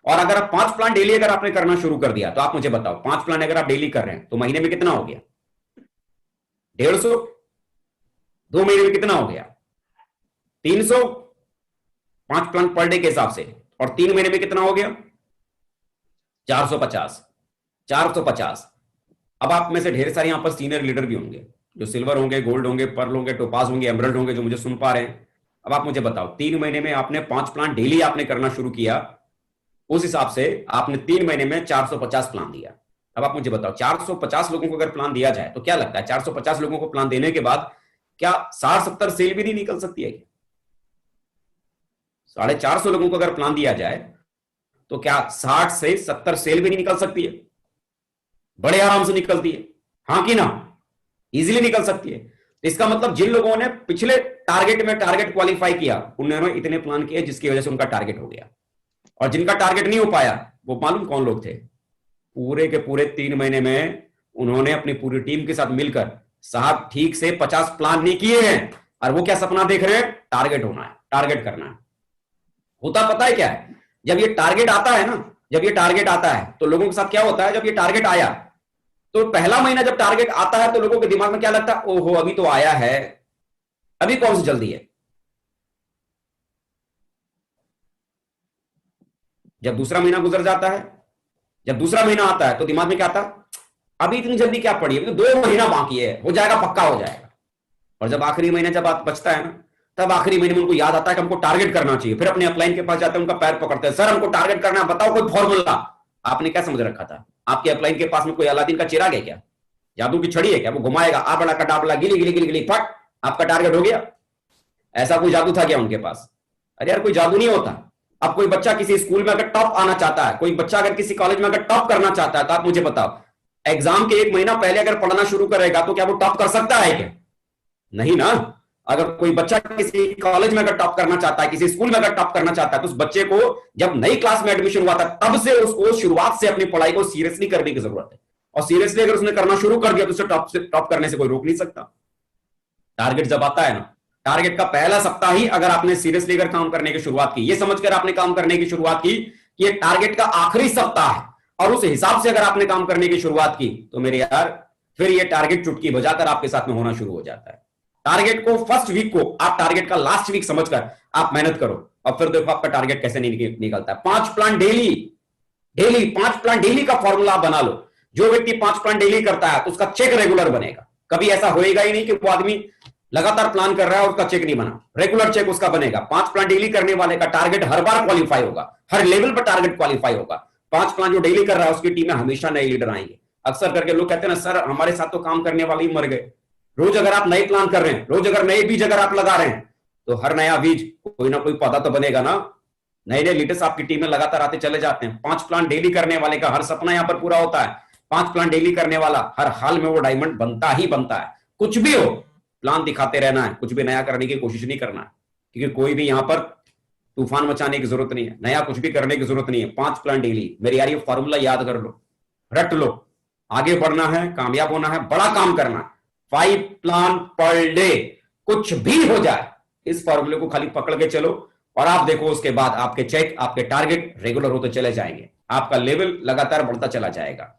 और अगर आप 5 प्लान डेली अगर आपने करना शुरू कर दिया, तो आप मुझे बताओ 5 प्लान अगर आप डेली कर रहे हैं तो महीने में कितना हो गया? 150। 2 महीने में कितना हो गया? 300। 5 प्लान पर डे के हिसाब से। और 3 महीने में कितना हो गया? 450। 450। अब आप में से ढेर सारे यहां पर सीनियर लीडर भी होंगे, जो सिल्वर होंगे, गोल्ड होंगे, पर्ल होंगे, टोपाज होंगे, एमरल्ड होंगे, जो मुझे सुन पा रहे हैं। अब आप मुझे बताओ, 3 महीने में आपने 5 प्लान डेली आपने करना शुरू किया, उस हिसाब से आपने 3 महीने में 450 प्लान दिया। अब आप मुझे बताओ, 450 लोगों को अगर प्लान दिया जाए तो क्या लगता है 450 लोगों को प्लान देने के बाद क्या 60-70 सेल भी नहीं निकल सकती है? 450 लोगों को अगर प्लान दिया जाए तो क्या 60 से 70 सेल भी नहीं निकल सकती है? बड़े आराम से निकलती है, हाँ कि ना? इजीली निकल सकती है। इसका मतलब जिन लोगों ने पिछले टारगेट में टारगेट क्वालिफाई किया, उन्होंने इतने प्लान किए जिसकी वजह से उनका टारगेट हो गया। और जिनका टारगेट नहीं हो पाया, वो मालूम कौन लोग थे? पूरे के पूरे 3 महीने में उन्होंने अपनी पूरी टीम के साथ मिलकर साहब ठीक से 50 प्लान नहीं किए हैं, और वो क्या सपना देख रहे हैं? टारगेट होना है, टारगेट करना है। होता पता है क्या है? जब ये टारगेट आता है ना, जब ये टारगेट आता है तो लोगों के साथ क्या होता है? जब ये टारगेट आया तो पहला महीना जब टारगेट आता है तो लोगों के दिमाग में क्या लगता है? ओहो, अभी तो आया है, अभी कौन सी जल्दी है। जब दूसरा महीना गुजर जाता है, जब दूसरा महीना आता है तो दिमाग में क्या आता है? अभी इतनी जल्दी क्या पड़ी है, अभी तो 2 महीना बाकी है, हो जाएगा, पक्का हो जाएगा। और जब आखिरी महीना जब आप बचता है ना, तब आखिरी महीने में उनको याद आता है कि हमको टारगेट करना चाहिए। फिर अपने अपलाइन के पास जाते हैं, उनका पैर पकड़ते हैं, सर हमको टारगेट करना है, बताओ कोई फॉर्मूला। आपने क्या समझ रखा था? आपके अपलाइन के पास में कोई अलादीन का चिराग है क्या? जादू की छड़ी है क्या? वो घुमाएगा, आ बड़ा कटाबला, गिली गिली गिली गिली, फट, आपका टारगेट हो गया। ऐसा कोई जादू था क्या उनके पास? अरे यार, कोई जादू नहीं होता। अब कोई बच्चा किसी स्कूल में अगर टॉप आना चाहता है, कोई बच्चा अगर किसी कॉलेज में अगर टॉप करना चाहता है, तो आप मुझे बताओ, एग्जाम के 1 महीना पहले अगर पढ़ना शुरू करेगा तो क्या वो टॉप कर सकता है क्या? नहीं ना। अगर कोई बच्चा किसी कॉलेज में अगर टॉप करना चाहता है, किसी स्कूल में अगर टॉप करना चाहता है, तो उस बच्चे को जब नई क्लास में एडमिशन हुआ था तब से उसको शुरुआत से अपनी पढ़ाई को सीरियसली करने की जरूरत है। और सीरियसली अगर उसने करना शुरू कर दिया तो उसे टॉप करने से कोई रोक नहीं सकता। टारगेट जब आता है ना, टारगेट का पहला सप्ताह ही अगर आपने सीरियसली अगर काम करने की शुरुआत की, ये समझकर आपने काम करने की शुरुआत की कि ये टारगेट का आखिरी सप्ताह है, और उस हिसाब से अगर आपने काम करने की शुरुआत की, तो मेरे यार फिर ये टारगेट चुटकी बजाकर आपके साथ में होना शुरू हो जाता है। टारगेट को फर्स्ट वीक को आप टारगेट का लास्ट वीक समझकर आप मेहनत करो, और फिर देखो आपका टारगेट कैसे निकलता है। 5 plan daily, daily 5 plan daily का फॉर्मूला बना लो। जो व्यक्ति 5 प्लान डेली करता है उसका चेक रेगुलर बनेगा। कभी ऐसा होएगा ही नहीं कि वो आदमी लगातार प्लान कर रहा है और उसका चेक नहीं बना, रेगुलर चेक उसका बनेगा। 5 प्लान डेली करने वाले का टारगेट हर बार क्वालिफाई होगा, हर लेवल पर टारगेट क्वालिफाई होगा। 5 प्लान जो डेली कर रहा है उसकी टीम में हमेशा नए लीडर आएंगे। अक्सर करके लोग कहते हैं ना, सर हमारे साथ तो काम करने वाले ही मर गए। रोज अगर आप नए प्लान कर रहे हैं, रोज अगर नए बीज अगर आप लगा रहे हैं, तो हर नया बीज कोई ना कोई पौधा तो बनेगा ना। नए नए लीडर्स आपकी टीम में लगातार आते चले जाते हैं। 5 प्लान डेली करने वाले का हर सपना यहां पर पूरा होता है। 5 प्लान डेली करने वाला हर हाल में वो डायमंड बनता ही बनता है। कुछ भी हो, प्लान दिखाते रहना है, कुछ भी नया करने की कोशिश नहीं करना है, क्योंकि कोई भी यहां पर तूफान मचाने की जरूरत नहीं है, नया कुछ भी करने की जरूरत नहीं है। 5 प्लान डेली, मेरे यार ये फॉर्मूला याद कर लो, रट लो। आगे बढ़ना है, कामयाब होना है, बड़ा काम करना है। 5 प्लान पर डे, कुछ भी हो जाए, इस फॉर्मूले को खाली पकड़ के चलो, और आप देखो उसके बाद आपके चेक, आपके टारगेट रेगुलर होते चले जाएंगे, आपका लेवल लगातार बढ़ता चला जाएगा।